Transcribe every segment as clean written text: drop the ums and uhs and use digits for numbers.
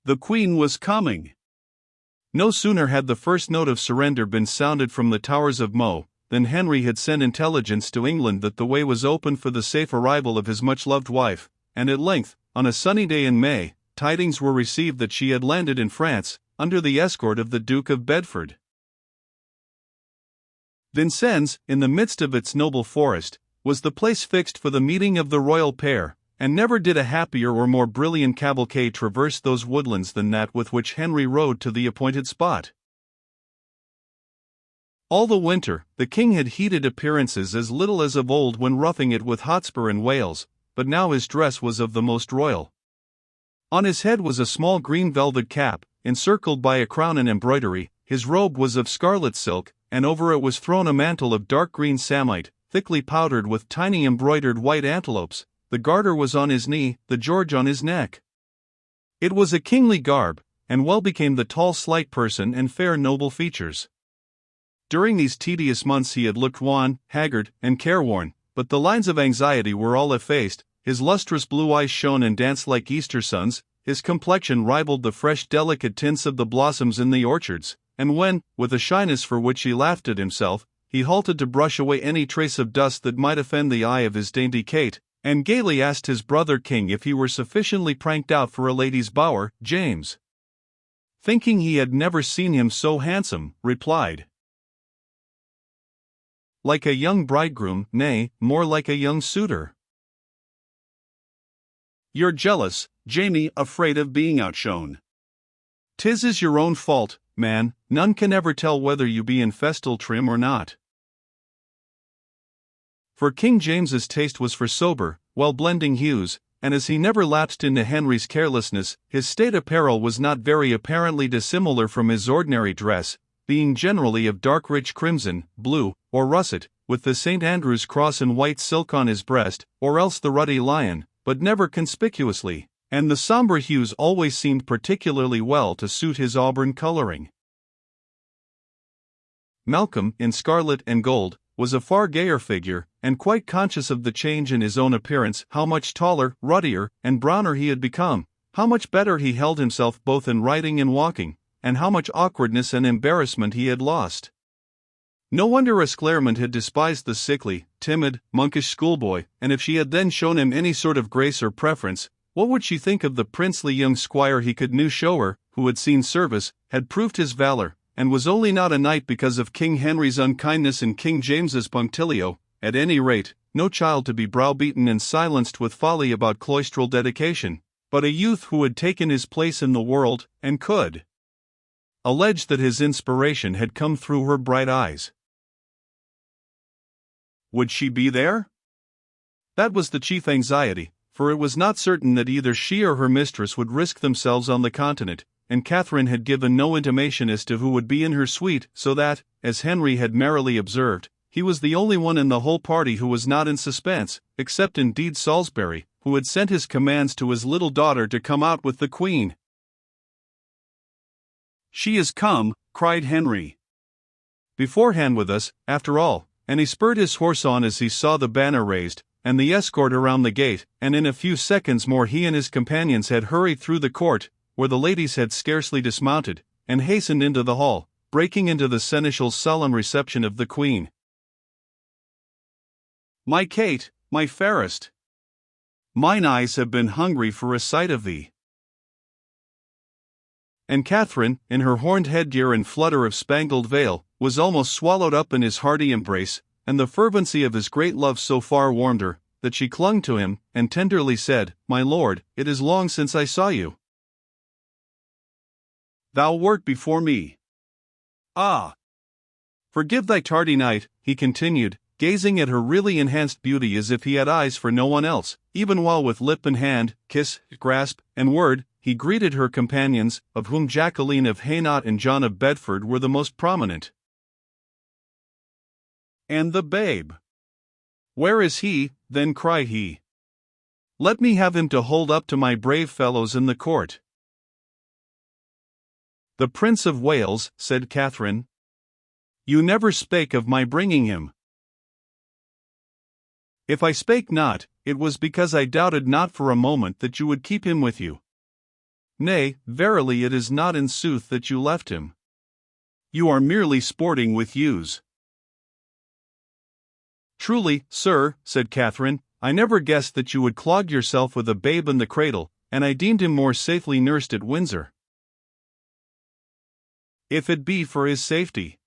The Queen was coming. No sooner had the first note of surrender been sounded from the towers of Meaux, than Henry had sent intelligence to England that the way was open for the safe arrival of his much-loved wife, and at length, on a sunny day in May, tidings were received that she had landed in France, under the escort of the Duke of Bedford. Vincennes, in the midst of its noble forest, was the place fixed for the meeting of the royal pair, and never did a happier or more brilliant cavalcade traverse those woodlands than that with which Henry rode to the appointed spot. All the winter, the king had heeded appearances as little as of old when roughing it with Hotspur and Wales, but now his dress was of the most royal. On his head was a small green velvet cap, encircled by a crown and embroidery, his robe was of scarlet silk, and over it was thrown a mantle of dark green samite, thickly powdered with tiny embroidered white antelopes. The garter was on his knee, the George on his neck. It was a kingly garb, and well became the tall slight person and fair noble features. During these tedious months he had looked wan, haggard, and careworn, but the lines of anxiety were all effaced, his lustrous blue eyes shone and danced like Easter suns, his complexion rivaled the fresh delicate tints of the blossoms in the orchards, and when, with a shyness for which he laughed at himself, he halted to brush away any trace of dust that might offend the eye of his dainty Kate, and gaily asked his brother king if he were sufficiently pranked out for a lady's bower, James, thinking he had never seen him so handsome, replied, "Like a young bridegroom, nay, more like a young suitor." "You're jealous, Jamie, afraid of being outshone. 'Tis is your own fault, man, none can ever tell whether you be in festal trim or not." For King James's taste was for sober, well-blending hues, and as he never lapsed into Henry's carelessness, his state apparel was not very apparently dissimilar from his ordinary dress, being generally of dark rich crimson, blue, or russet, with the St. Andrew's cross in white silk on his breast, or else the ruddy lion, but never conspicuously, and the somber hues always seemed particularly well to suit his auburn coloring. Malcolm, in scarlet and gold, was a far gayer figure, and quite conscious of the change in his own appearance, how much taller, ruddier, and browner he had become, how much better he held himself both in riding and walking, and how much awkwardness and embarrassment he had lost. No wonder Esclarement had despised the sickly, timid, monkish schoolboy, and if she had then shown him any sort of grace or preference, what would she think of the princely young squire he could now show her, who had seen service, had proved his valor, and was only not a knight because of King Henry's unkindness and King James's punctilio, at any rate, no child to be browbeaten and silenced with folly about cloistral dedication, but a youth who had taken his place in the world, and could allege that his inspiration had come through her bright eyes. Would she be there? That was the chief anxiety, for it was not certain that either she or her mistress would risk themselves on the continent, and Catherine had given no intimation as to who would be in her suite, so that, as Henry had merrily observed, he was the only one in the whole party who was not in suspense, except indeed Salisbury, who had sent his commands to his little daughter to come out with the Queen. "She is come," cried Henry. "Beforehand with us, after all," and he spurred his horse on as he saw the banner raised, and the escort around the gate, and in a few seconds more he and his companions had hurried through the court, where the ladies had scarcely dismounted, and hastened into the hall, breaking into the seneschal's solemn reception of the Queen. "My Kate, my fairest, mine eyes have been hungry for a sight of thee." And Catherine, in her horned headgear and flutter of spangled veil, was almost swallowed up in his hearty embrace, and the fervency of his great love so far warmed her, that she clung to him, and tenderly said, "My lord, it is long since I saw you. Thou wert before me. Ah! Forgive thy tardy night," he continued, gazing at her really enhanced beauty as if he had eyes for no one else, even while with lip and hand, kiss, grasp, and word, he greeted her companions, of whom Jacqueline of Hainaut and John of Bedford were the most prominent. "And the babe? Where is he?" then cried he. "Let me have him to hold up to my brave fellows in the court." "The Prince of Wales," said Catherine. "You never spake of my bringing him." "If I spake not, it was because I doubted not for a moment that you would keep him with you. Nay, verily it is not in sooth that you left him. You are merely sporting with ewes. Truly, sir, said Catherine, I never guessed that you would clog yourself with a babe in the cradle, and I deemed him more safely nursed at Windsor. If it be for his safety.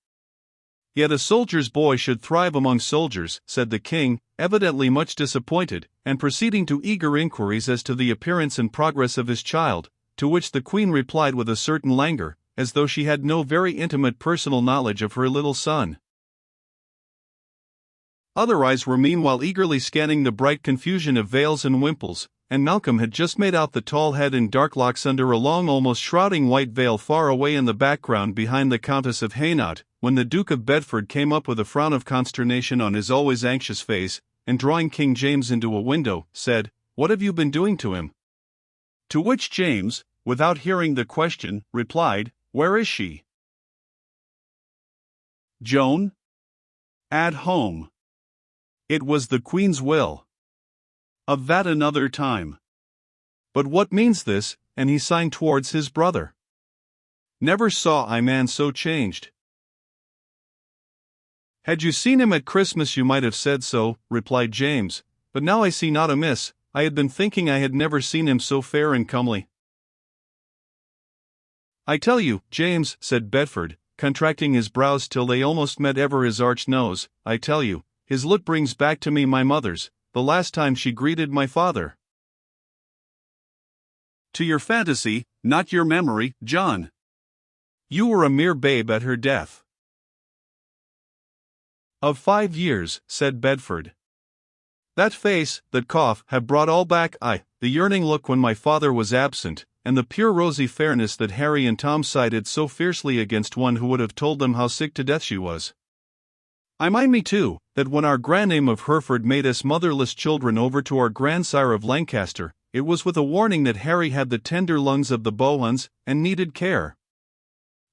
Yet a soldier's boy should thrive among soldiers, said the king, evidently much disappointed, and proceeding to eager inquiries as to the appearance and progress of his child, to which the queen replied with a certain languor, as though she had no very intimate personal knowledge of her little son. Other eyes were meanwhile eagerly scanning the bright confusion of veils and wimples, and Malcolm had just made out the tall head and dark locks under a long almost shrouding white veil far away in the background behind the Countess of Hainaut, when the Duke of Bedford came up with a frown of consternation on his always anxious face, and drawing King James into a window, said, "What have you been doing to him?" To which James, without hearing the question, replied, "Where is she?" "Joan? At home. It was the Queen's will. Of that another time. But what means this?" and he signed towards his brother. "Never saw I man so changed." "Had you seen him at Christmas you might have said so," replied James, "but now I see not amiss, I had been thinking I had never seen him so fair and comely." "I tell you, James," said Bedford, contracting his brows till they almost met ever his arched nose, "I tell you, his look brings back to me my mother's, the last time she greeted my father." "To your fantasy, not your memory, John. You were a mere babe at her death." "Of 5 years," said Bedford. "That face, that cough, have brought all back, the yearning look when my father was absent, and the pure rosy fairness that Harry and Tom cited so fiercely against one who would have told them how sick to death she was. I mind me too, that when our granddame of Hereford made us motherless children over to our grandsire of Lancaster, it was with a warning that Harry had the tender lungs of the Bohuns, and needed care.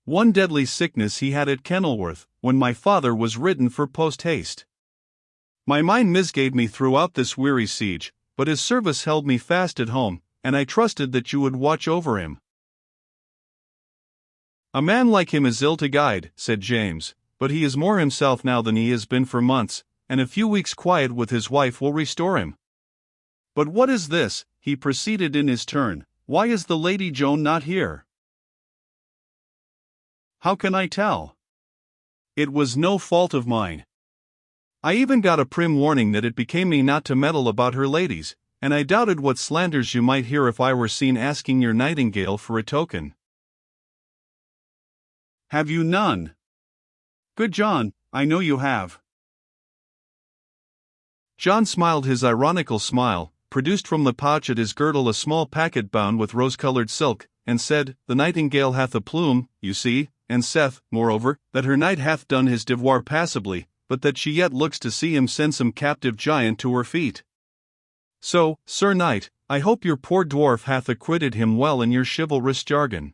One deadly sickness he had at Kenilworth, when my father was ridden for post-haste. My mind misgave me throughout this weary siege, but his service held me fast at home, and I trusted that you would watch over him." "A man like him is ill to guide," said James, "but he is more himself now than he has been for months, and a few weeks' quiet with his wife will restore him. But what is this?" he proceeded in his turn, "why is the Lady Joan not here?" "How can I tell? It was no fault of mine. I even got a prim warning that it became me not to meddle about her ladies, and I doubted what slanders you might hear if I were seen asking your nightingale for a token." "Have you none? Good John, I know you have." John smiled his ironical smile, produced from the pouch at his girdle a small packet bound with rose-colored silk, and said, "The nightingale hath a plume, you see, and saith, moreover, that her knight hath done his devoir passably, but that she yet looks to see him send some captive giant to her feet. So, Sir Knight, I hope your poor dwarf hath acquitted him well in your chivalrous jargon."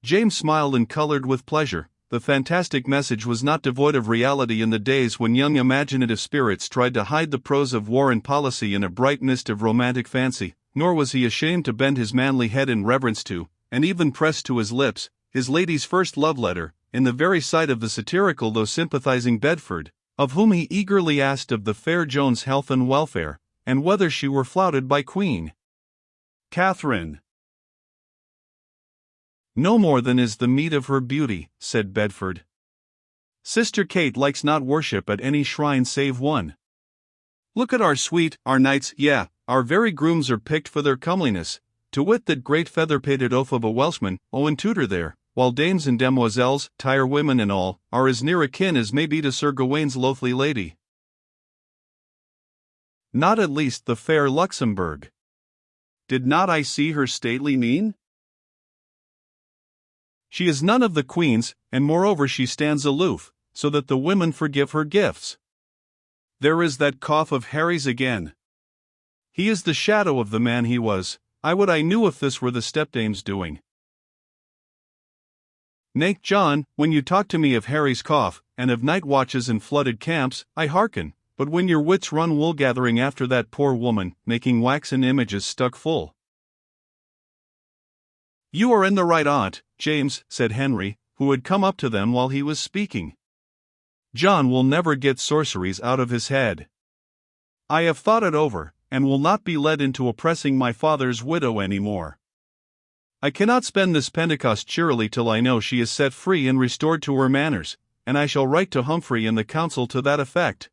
James smiled and colored with pleasure. The fantastic message was not devoid of reality in the days when young imaginative spirits tried to hide the prose of war and policy in a bright mist of romantic fancy, nor was he ashamed to bend his manly head in reverence to, and even press to his lips, his lady's first love letter, in the very sight of the satirical though sympathizing Bedford, of whom he eagerly asked of the fair Joan's health and welfare, and whether she were flouted by Queen Catherine. "No more than is the meed of her beauty," said Bedford. "Sister Kate likes not worship at any shrine save one. Look at our suite, our knights, yea, our very grooms are picked for their comeliness, to wit that great feather-pated oaf of a Welshman, Owen Tudor there, while dames and demoiselles, tire women and all, are as near akin as may be to Sir Gawaine's loathly lady. Not at least the fair Luxembourg. Did not I see her stately mien? She is none of the queens, and moreover she stands aloof, so that the women forgive her gifts. There is that cough of Harry's again. He is the shadow of the man he was. I would I knew if this were the stepdame's doing. Nay, John, when you talk to me of Harry's cough, and of night watches and flooded camps, I hearken, but when your wits run wool-gathering after that poor woman, making waxen images stuck full "You are in the right, Aunt James," said Henry, who had come up to them while he was speaking. "John will never get sorceries out of his head. I have thought it over, and will not be led into oppressing my father's widow any more. I cannot spend this Pentecost cheerily till I know she is set free and restored to her manners, and I shall write to Humphrey and the council to that effect."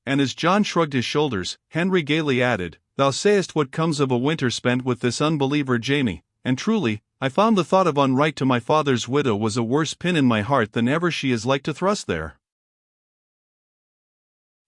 And as John shrugged his shoulders, Henry gaily added, "Thou sayest what comes of a winter spent with this unbeliever Jamie, and truly, I found the thought of unright to my father's widow was a worse pin in my heart than ever she is like to thrust there."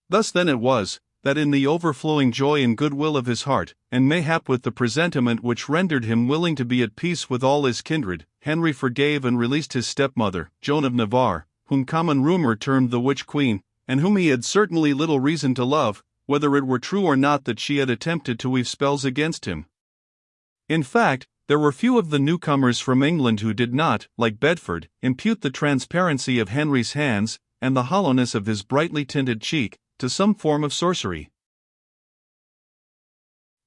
Thus then it was, that in the overflowing joy and goodwill of his heart, and mayhap with the presentiment which rendered him willing to be at peace with all his kindred, Henry forgave and released his stepmother, Joan of Navarre, whom common rumour termed the Witch Queen, and whom he had certainly little reason to love, whether it were true or not that she had attempted to weave spells against him. In fact, there were few of the newcomers from England who did not, like Bedford, impute the transparency of Henry's hands, and the hollowness of his brightly tinted cheek, to some form of sorcery.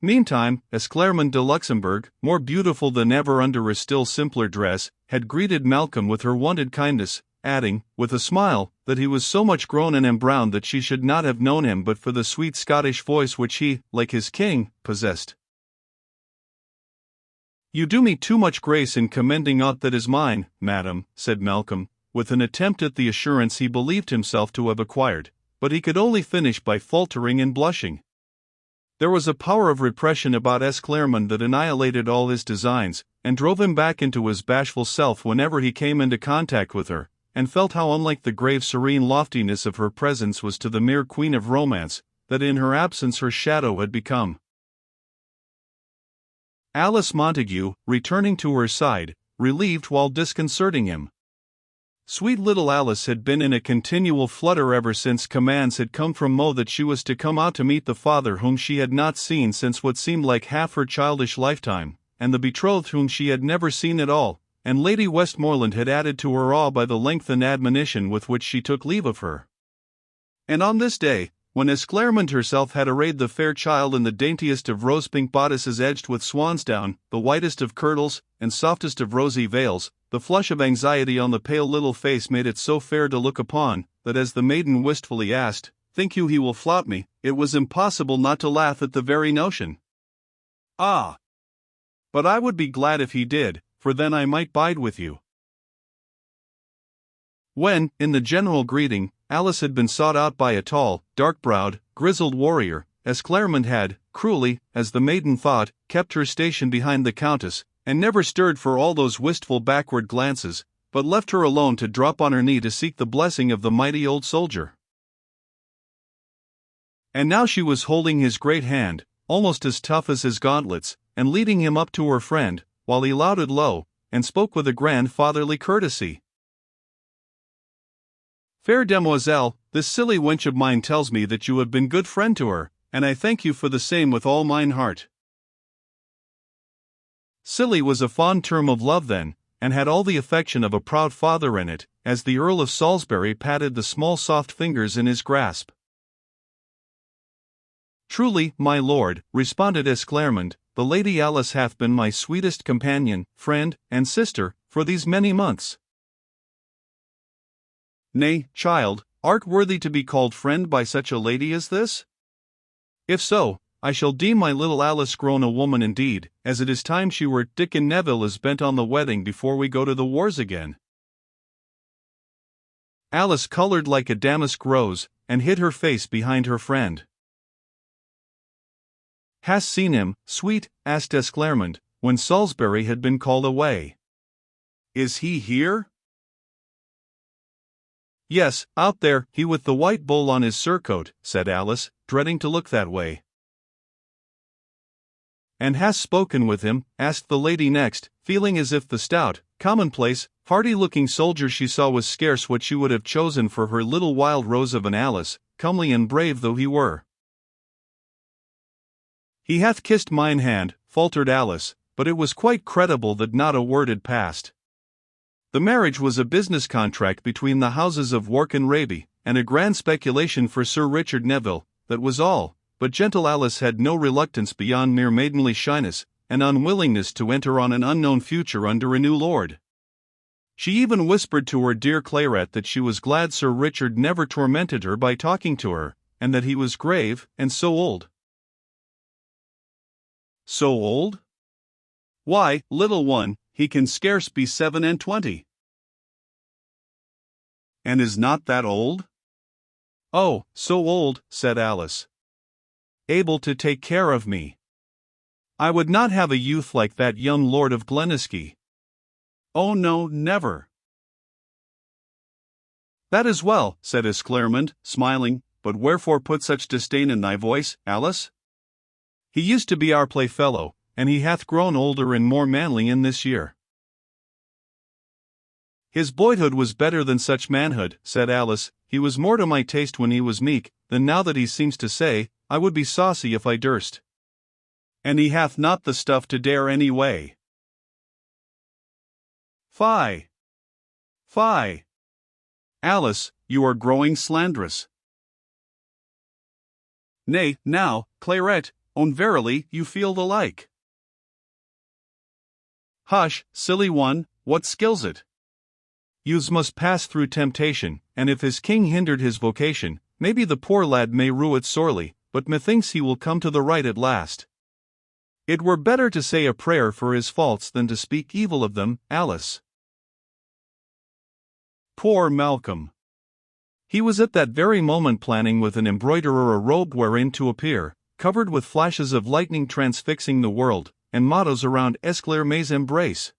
Meantime, Esclarmonde de Luxembourg, more beautiful than ever under a still simpler dress, had greeted Malcolm with her wonted kindness, adding, with a smile, that he was so much grown and embrowned that she should not have known him but for the sweet Scottish voice which he, like his king, possessed. "You do me too much grace in commending aught that is mine, madam," said Malcolm, with an attempt at the assurance he believed himself to have acquired, but he could only finish by faltering and blushing. There was a power of repression about Esclarmonde that annihilated all his designs, and drove him back into his bashful self whenever he came into contact with her, and felt how unlike the grave serene loftiness of her presence was to the mere queen of romance, that in her absence her shadow had become. Alice Montague, returning to her side, relieved while disconcerting him. Sweet little Alice had been in a continual flutter ever since commands had come from Mo that she was to come out to meet the father whom she had not seen since what seemed like half her childish lifetime, and the betrothed whom she had never seen at all, and Lady Westmoreland had added to her awe by the lengthened admonition with which she took leave of her. And on this day, when Esclarmonde herself had arrayed the fair child in the daintiest of rose-pink bodices edged with swansdown, the whitest of kirtles, and softest of rosy veils, the flush of anxiety on the pale little face made it so fair to look upon, that as the maiden wistfully asked, "Think you he will flout me?" it was impossible not to laugh at the very notion. "Ah! But I would be glad if he did, for then I might bide with you." When, in the general greeting, Alice had been sought out by a tall, dark-browed, grizzled warrior, Esclarmonde had, cruelly, as the maiden thought, kept her station behind the Countess, and never stirred for all those wistful backward glances, but left her alone to drop on her knee to seek the blessing of the mighty old soldier. And now she was holding his great hand, almost as tough as his gauntlets, and leading him up to her friend, while he lauded low, and spoke with a grand fatherly courtesy. "Fair demoiselle, this silly wench of mine tells me that you have been good friend to her, and I thank you for the same with all mine heart." Silly was a fond term of love then, and had all the affection of a proud father in it, as the Earl of Salisbury patted the small soft fingers in his grasp. "Truly, my lord," responded Esclarmonde, "the Lady Alice hath been my sweetest companion, friend, and sister, for these many months." "Nay, child, art worthy to be called friend by such a lady as this? If so, I shall deem my little Alice grown a woman indeed, as it is time she were. Dickon Neville is bent on the wedding before we go to the wars again." Alice colored like a damask rose, and hid her face behind her friend. "Hast seen him, sweet?" asked Esclarmonde, when Salisbury had been called away. "Is he here?" "Yes, out there, he with the white bowl on his surcoat," said Alice, dreading to look that way. "And hast spoken with him?" asked the lady next, feeling as if the stout, commonplace, hardy-looking soldier she saw was scarce what she would have chosen for her little wild rose of an Alice, comely and brave though he were. "He hath kissed mine hand," faltered Alice, but it was quite credible that not a word had passed. The marriage was a business contract between the houses of Wark and Raby, and a grand speculation for Sir Richard Neville, that was all, but gentle Alice had no reluctance beyond mere maidenly shyness, and unwillingness to enter on an unknown future under a new lord. She even whispered to her dear Clairette that she was glad Sir Richard never tormented her by talking to her, and that he was grave and so old. So old? Why, little one, he can scarce be 27. And is not that old? Oh, so old, said Alice. Able to take care of me. I would not have a youth like that young Lord of Glenisky. Oh no, never. That is well, said Esclairmont, smiling, but wherefore put such disdain in thy voice, Alice? He used to be our playfellow, and he hath grown older and more manly in this year. His boyhood was better than such manhood, said Alice. He was more to my taste when he was meek, than now that he seems to say, I would be saucy if I durst. And he hath not the stuff to dare any way. Fie! Fie! Alice, you are growing slanderous. Nay, now, Clairette, own verily you feel the like. Hush, silly one, what skills it? Youths must pass through temptation, and if his king hindered his vocation, maybe the poor lad may rue it sorely, but methinks he will come to the right at last. It were better to say a prayer for his faults than to speak evil of them, Alice. Poor Malcolm! He was at that very moment planning with an embroiderer a robe wherein to appear, covered with flashes of lightning transfixing the world, and mottos around Esclairme's embrace.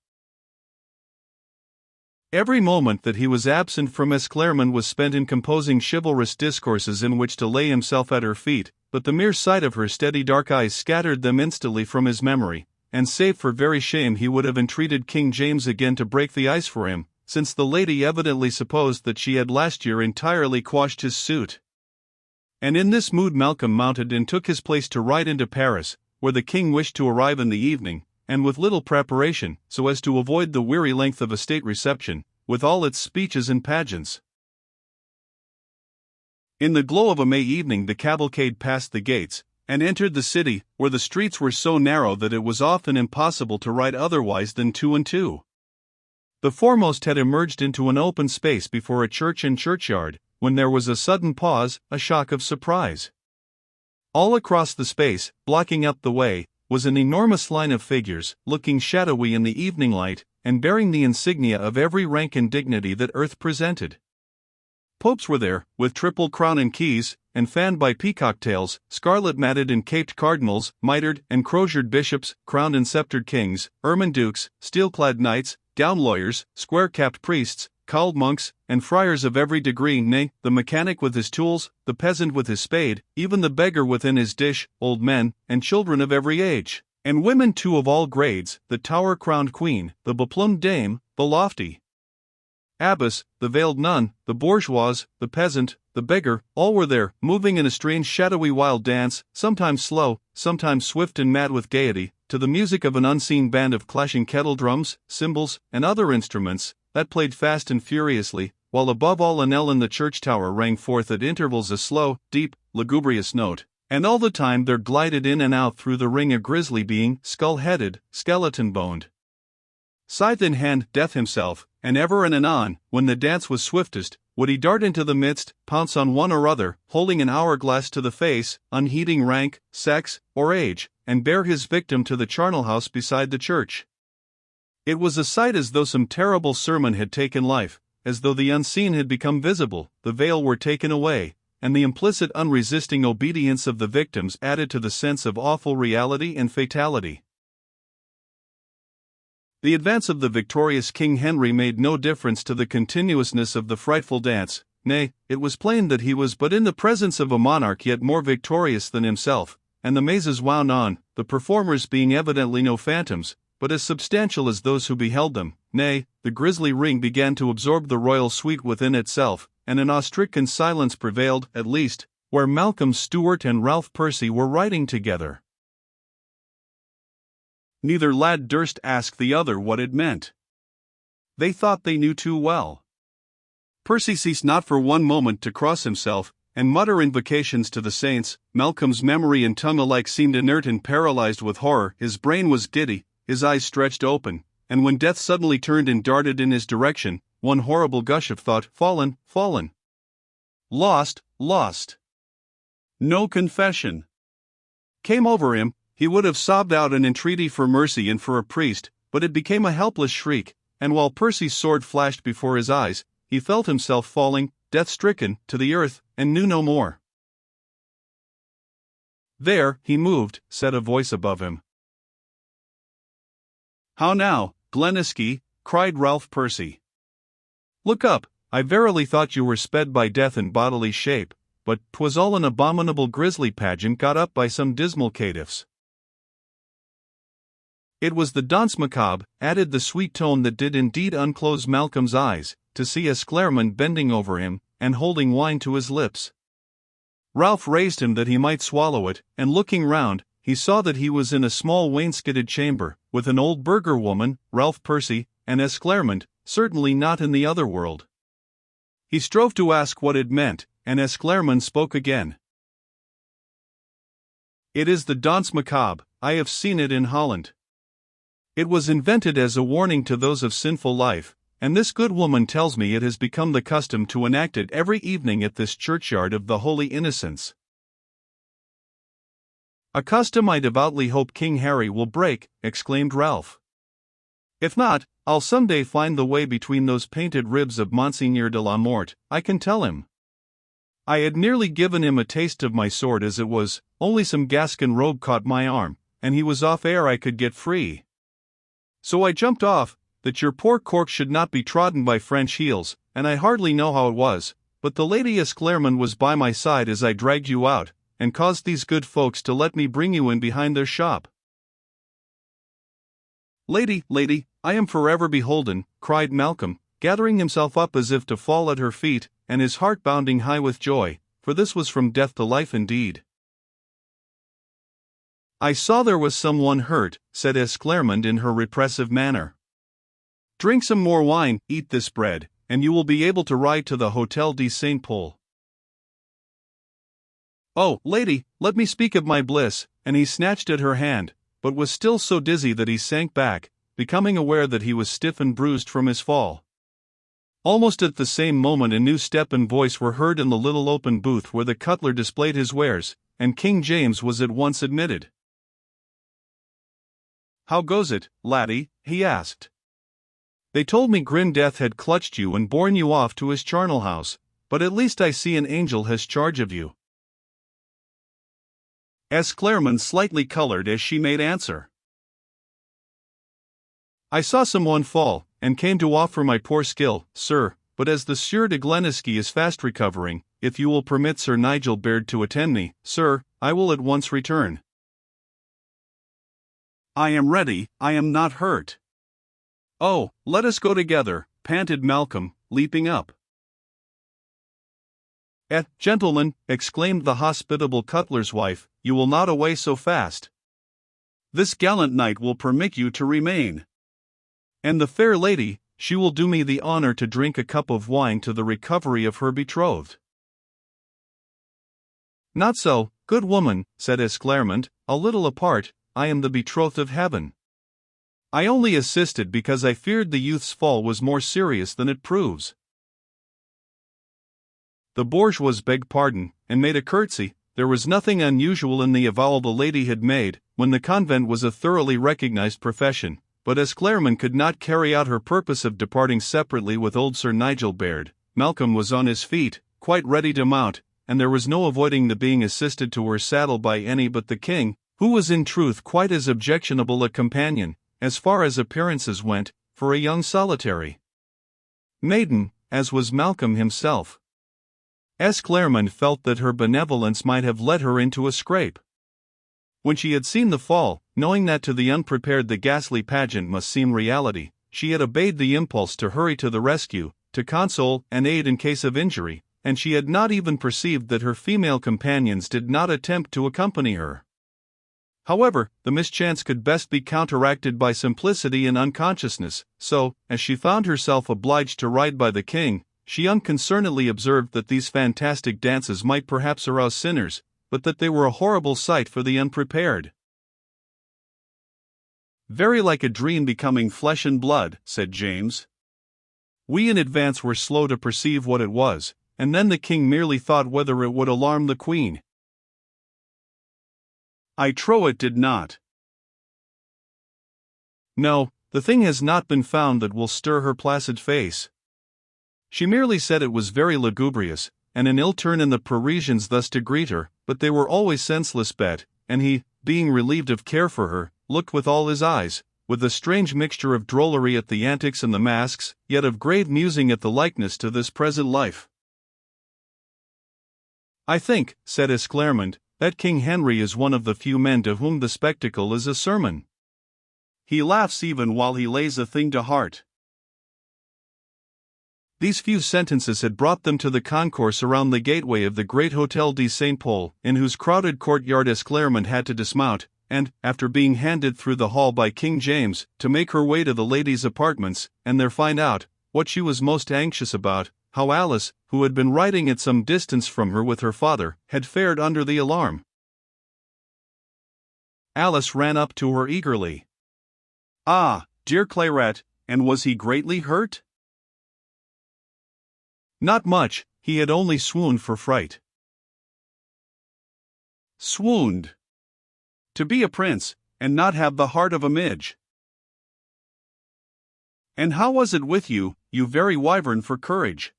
Every moment that he was absent from Esclairmont was spent in composing chivalrous discourses in which to lay himself at her feet, but the mere sight of her steady dark eyes scattered them instantly from his memory, and save for very shame he would have entreated King James again to break the ice for him, since the lady evidently supposed that she had last year entirely quashed his suit. And in this mood Malcolm mounted and took his place to ride into Paris, where the king wished to arrive in the evening, and with little preparation, so as to avoid the weary length of a state reception, with all its speeches and pageants. In the glow of a May evening the cavalcade passed the gates, and entered the city, where the streets were so narrow that it was often impossible to ride otherwise than two and two. The foremost had emerged into an open space before a church and churchyard, when there was a sudden pause, a shock of surprise. All across the space, blocking up the way, was an enormous line of figures, looking shadowy in the evening light, and bearing the insignia of every rank and dignity that earth presented. Popes were there, with triple crown and keys, and fanned by peacock tails, scarlet-matted and caped cardinals, mitred and croziered bishops, crowned and sceptred kings, ermine dukes, steel-clad knights, gown lawyers, square-capped priests, cowled monks, and friars of every degree, nay, the mechanic with his tools, the peasant with his spade, even the beggar within his dish, old men, and children of every age, and women too of all grades, the tower-crowned queen, the beplumed dame, the lofty abbess, the veiled nun, the bourgeois, the peasant, the beggar, all were there, moving in a strange shadowy wild dance, sometimes slow, sometimes swift and mad with gaiety, to the music of an unseen band of clashing kettle-drums, cymbals, and other instruments, that played fast and furiously, while above all a knell in the church tower rang forth at intervals a slow, deep, lugubrious note, and all the time there glided in and out through the ring a grisly being, skull-headed, skeleton-boned. Scythe in hand, Death himself, and ever and anon, when the dance was swiftest, would he dart into the midst, pounce on one or other, holding an hourglass to the face, unheeding rank, sex, or age, and bear his victim to the charnel house beside the church. It was a sight as though some terrible sermon had taken life, as though the unseen had become visible, the veil were taken away, and the implicit unresisting obedience of the victims added to the sense of awful reality and fatality. The advance of the victorious King Henry made no difference to the continuousness of the frightful dance. Nay, it was plain that he was but in the presence of a monarch yet more victorious than himself, and the mazes wound on, the performers being evidently no phantoms, but as substantial as those who beheld them. Nay, the grisly ring began to absorb the royal suite within itself, and an awe-stricken silence prevailed, at least, where Malcolm Stuart and Ralph Percy were riding together. Neither lad durst ask the other what it meant. They thought they knew too well. Percy ceased not for one moment to cross himself, and mutter invocations to the saints. Malcolm's memory and tongue alike seemed inert and paralyzed with horror. His brain was giddy, his eyes stretched open, and when death suddenly turned and darted in his direction, one horrible gush of thought: fallen, fallen. Lost, lost. No confession. Came over him. He would have sobbed out an entreaty for mercy and for a priest, but it became a helpless shriek, and while Percy's sword flashed before his eyes, he felt himself falling, death-stricken, to the earth, and knew no more. "There, he moved," said a voice above him. "How now, Glenisky?" cried Ralph Percy. "Look up, I verily thought you were sped by death in bodily shape, but 'twas all an abominable grisly pageant got up by some dismal caitiffs." It was the danse macabre, added the sweet tone that did indeed unclose Malcolm's eyes, to see Esclairmont bending over him, and holding wine to his lips. Ralph raised him that he might swallow it, and looking round, he saw that he was in a small wainscoted chamber, with an old burgher woman, Ralph Percy, and Esclairmont, certainly not in the other world. He strove to ask what it meant, and Esclairmont spoke again. "It is the danse macabre. I have seen it in Holland. It was invented as a warning to those of sinful life, and this good woman tells me it has become the custom to enact it every evening at this churchyard of the Holy Innocents. A custom I devoutly hope King Harry will break," exclaimed Ralph. "If not, I'll someday find the way between those painted ribs of Monseigneur de la Morte, I can tell him. I had nearly given him a taste of my sword as it was, only some Gascon rogue caught my arm, and he was off ere I could get free. So I jumped off, that your poor cork should not be trodden by French heels, and I hardly know how it was, but the Lady Esclairmont was by my side as I dragged you out, and caused these good folks to let me bring you in behind their shop." "Lady, lady, I am forever beholden," cried Malcolm, gathering himself up as if to fall at her feet, and his heart bounding high with joy, for this was from death to life indeed. "I saw there was some one hurt," said Esclairmont in her repressive manner. "Drink some more wine, eat this bread, and you will be able to ride to the Hotel de Saint Pol." "Oh, lady, let me speak of my bliss," and he snatched at her hand, but was still so dizzy that he sank back, becoming aware that he was stiff and bruised from his fall. Almost at the same moment a new step and voice were heard in the little open booth where the cutler displayed his wares, and King James was at once admitted. "How goes it, laddie?" he asked. "They told me grim death had clutched you and borne you off to his charnel house, but at least I see an angel has charge of you." Esclairmont slightly colored as she made answer. "I saw someone fall, and came to offer my poor skill, sir, but as the Sieur de Glenisky is fast recovering, if you will permit Sir Nigel Baird to attend me, sir, I will at once return." "I am ready, I am not hurt." "Oh, let us go together," panted Malcolm, leaping up. Gentlemen," exclaimed the hospitable cutler's wife, "you will not away so fast. This gallant knight will permit you to remain. And the fair lady, she will do me the honor to drink a cup of wine to the recovery of her betrothed." "Not so, good woman," said Esclairmont, a little apart, "I am the betrothed of heaven. I only assisted because I feared the youth's fall was more serious than it proves." The bourgeois begged pardon, and made a curtsy. There was nothing unusual in the avowal the lady had made, when the convent was a thoroughly recognized profession, but Esclairmont could not carry out her purpose of departing separately with old Sir Nigel Baird. Malcolm was on his feet, quite ready to mount, and there was no avoiding the being assisted to her saddle by any but the king, who was in truth quite as objectionable a companion, as far as appearances went, for a young solitary maiden, as was Malcolm himself. Esclairmont felt that her benevolence might have led her into a scrape. When she had seen the fall, knowing that to the unprepared the ghastly pageant must seem reality, she had obeyed the impulse to hurry to the rescue, to console and aid in case of injury, and she had not even perceived that her female companions did not attempt to accompany her. However, the mischance could best be counteracted by simplicity and unconsciousness, so, as she found herself obliged to ride by the king, she unconcernedly observed that these fantastic dances might perhaps arouse sinners, but that they were a horrible sight for the unprepared. "Very like a dream becoming flesh and blood," said James. "We in advance were slow to perceive what it was, and then the king merely thought whether it would alarm the queen. I trow it did not. No, the thing has not been found that will stir her placid face. She merely said it was very lugubrious, and an ill turn in the Parisians thus to greet her, but they were always senseless bet, and he, being relieved of care for her, looked with all his eyes, with a strange mixture of drollery at the antics and the masks, yet of grave musing at the likeness to this present life. I think, said Esclarmonde, that King Henry is one of the few men to whom the spectacle is a sermon. He laughs even while he lays a thing to heart. These few sentences had brought them to the concourse around the gateway of the great Hôtel de Saint Paul, in whose crowded courtyard Esclarmonde had to dismount, and, after being handed through the hall by King James, to make her way to the ladies' apartments, and there find out, what she was most anxious about, how Alice, who had been riding at some distance from her with her father, had fared under the alarm. Alice ran up to her eagerly. "Ah, dear Clairette, and was he greatly hurt?" "Not much, he had only swooned for fright." "Swooned? To be a prince, and not have the heart of a midge! And how was it with you, you very wyvern for courage?"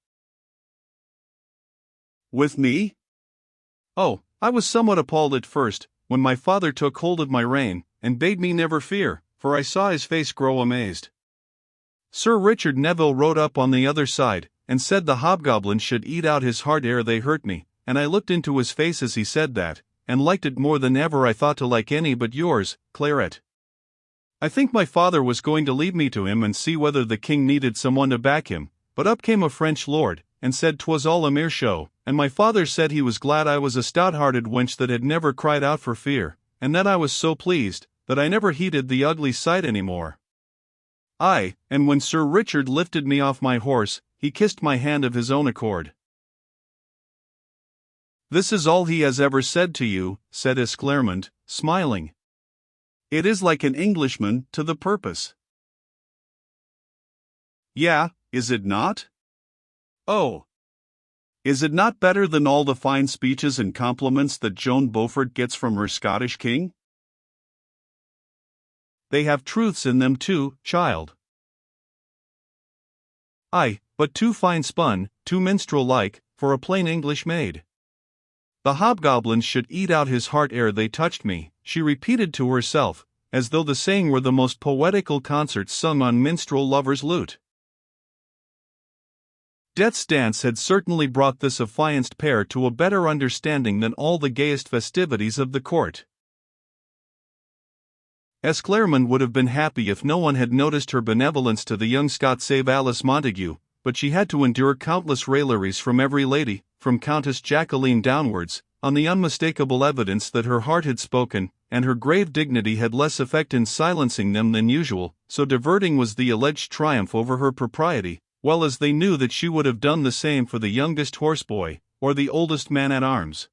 "With me? Oh, I was somewhat appalled at first, when my father took hold of my rein, and bade me never fear, for I saw his face grow amazed. Sir Richard Neville rode up on the other side, and said the hobgoblins should eat out his heart ere they hurt me, and I looked into his face as he said that, and liked it more than ever I thought to like any but yours, Clairette. I think my father was going to lead me to him and see whether the king needed someone to back him, but up came a French lord, and said 'twas all a mere show, and my father said he was glad I was a stout-hearted wench that had never cried out for fear, and that I was so pleased, that I never heeded the ugly sight any more. Aye, and when Sir Richard lifted me off my horse, he kissed my hand of his own accord." "This is all he has ever said to you," said Esclarmonde, smiling. "It is like an Englishman, to the purpose." "Yeah, is it not? Oh! Is it not better than all the fine speeches and compliments that Joan Beaufort gets from her Scottish king?" "They have truths in them too, child." "Aye, but too fine spun, too minstrel-like, for a plain English maid. The hobgoblins should eat out his heart ere they touched me," she repeated to herself, as though the saying were the most poetical concert sung on minstrel lover's lute. Death's dance had certainly brought this affianced pair to a better understanding than all the gayest festivities of the court. Esclarmonde would have been happy if no one had noticed her benevolence to the young Scot save Alice Montague, but she had to endure countless railleries from every lady, from Countess Jacqueline downwards, on the unmistakable evidence that her heart had spoken, and her grave dignity had less effect in silencing them than usual, so diverting was the alleged triumph over her propriety, well as they knew that she would have done the same for the youngest horseboy, or the oldest man-at-arms.